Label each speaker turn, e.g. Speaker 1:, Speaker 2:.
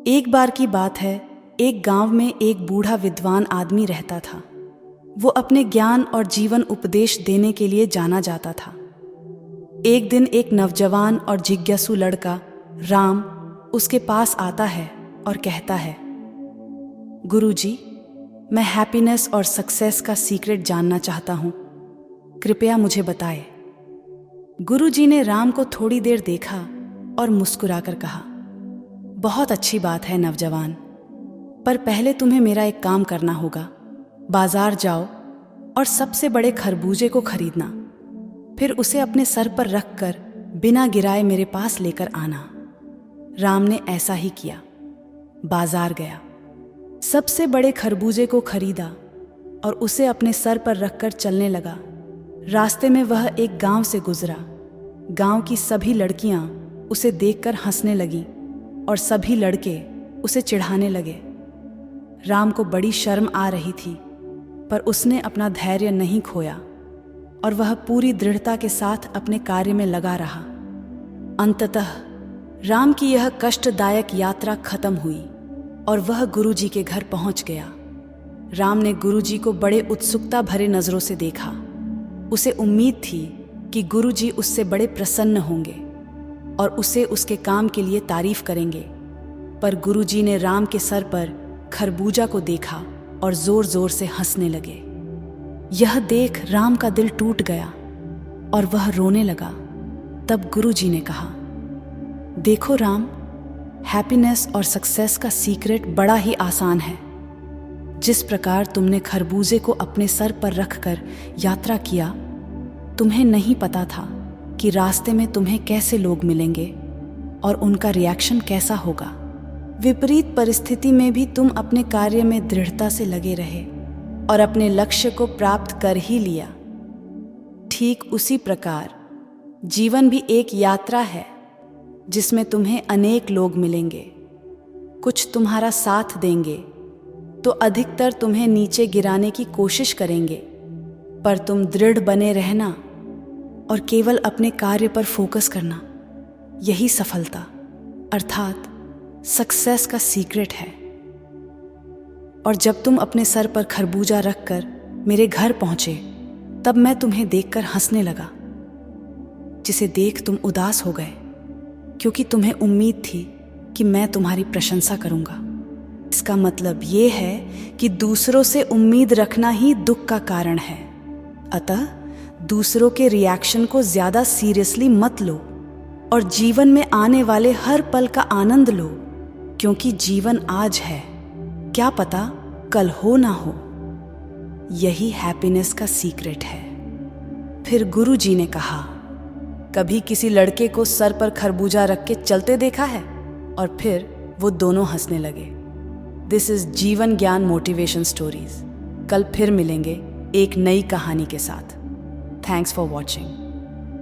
Speaker 1: एक बार की बात है, एक गांव में एक बूढ़ा विद्वान आदमी रहता था। वो अपने ज्ञान और जीवन उपदेश देने के लिए जाना जाता था। एक दिन एक नौजवान और जिज्ञासु लड़का राम उसके पास आता है और कहता है, गुरुजी, मैं हैप्पीनेस और सक्सेस का सीक्रेट जानना चाहता हूँ, कृपया मुझे बताएं। गुरुजी ने राम को थोड़ी देर देखा और मुस्कुराकर कहा, बहुत अच्छी बात है नौजवान, पर पहले तुम्हें मेरा एक काम करना होगा। बाजार जाओ और सबसे बड़े खरबूजे को खरीदना, फिर उसे अपने सर पर रखकर बिना गिराए मेरे पास लेकर आना। राम ने ऐसा ही किया। बाजार गया, सबसे बड़े खरबूजे को खरीदा और उसे अपने सर पर रखकर चलने लगा। रास्ते में वह एक गांव से गुजरा। गांव की सभी लड़कियां उसे देखकर हंसने लगीं और सभी लड़के उसे चिढ़ाने लगे। राम को बड़ी शर्म आ रही थी, पर उसने अपना धैर्य नहीं खोया और वह पूरी दृढ़ता के साथ अपने कार्य में लगा रहा। अंततः राम की यह कष्टदायक यात्रा खत्म हुई और वह गुरुजी के घर पहुंच गया। राम ने गुरुजी को बड़े उत्सुकता भरे नजरों से देखा। उसे उम्मीद थी कि गुरुजी उससे बड़े प्रसन्न होंगे और उसे उसके काम के लिए तारीफ करेंगे, पर गुरुजी ने राम के सर पर खरबूजा को देखा और जोर जोर से हंसने लगे। यह देख राम का दिल टूट गया और वह रोने लगा। तब गुरुजी ने कहा, देखो राम, हैप्पीनेस और सक्सेस का सीक्रेट बड़ा ही आसान है। जिस प्रकार तुमने खरबूजे को अपने सर पर रखकर यात्रा किया, तुम्हें नहीं पता था कि रास्ते में तुम्हें कैसे लोग मिलेंगे और उनका रिएक्शन कैसा होगा। विपरीत परिस्थिति में भी तुम अपने कार्य में दृढ़ता से लगे रहे और अपने लक्ष्य को प्राप्त कर ही लिया। ठीक उसी प्रकार जीवन भी एक यात्रा है जिसमें तुम्हें अनेक लोग मिलेंगे। कुछ तुम्हारा साथ देंगे तो अधिकतर तुम्हें नीचे गिराने की कोशिश करेंगे, पर तुम दृढ़ बने रहना और केवल अपने कार्य पर फोकस करना, यही सफलता अर्थात सक्सेस का सीक्रेट है। और जब तुम अपने सर पर खरबूजा रखकर मेरे घर पहुंचे, तब मैं तुम्हें देखकर हंसने लगा, जिसे देख तुम उदास हो गए, क्योंकि तुम्हें उम्मीद थी कि मैं तुम्हारी प्रशंसा करूंगा। इसका मतलब ये है कि दूसरों से उम्मीद रखना ही दुख का कारण है। अतः दूसरों के रिएक्शन को ज्यादा सीरियसली मत लो और जीवन में आने वाले हर पल का आनंद लो, क्योंकि जीवन आज है, क्या पता कल हो ना हो। यही हैप्पीनेस का सीक्रेट है। फिर गुरुजी ने कहा, कभी किसी लड़के को सर पर खरबूजा रख के चलते देखा है? और फिर वो दोनों हंसने लगे। दिस इज जीवन ज्ञान मोटिवेशन स्टोरीज। कल फिर मिलेंगे एक नई कहानी के साथ। Thanks for watching.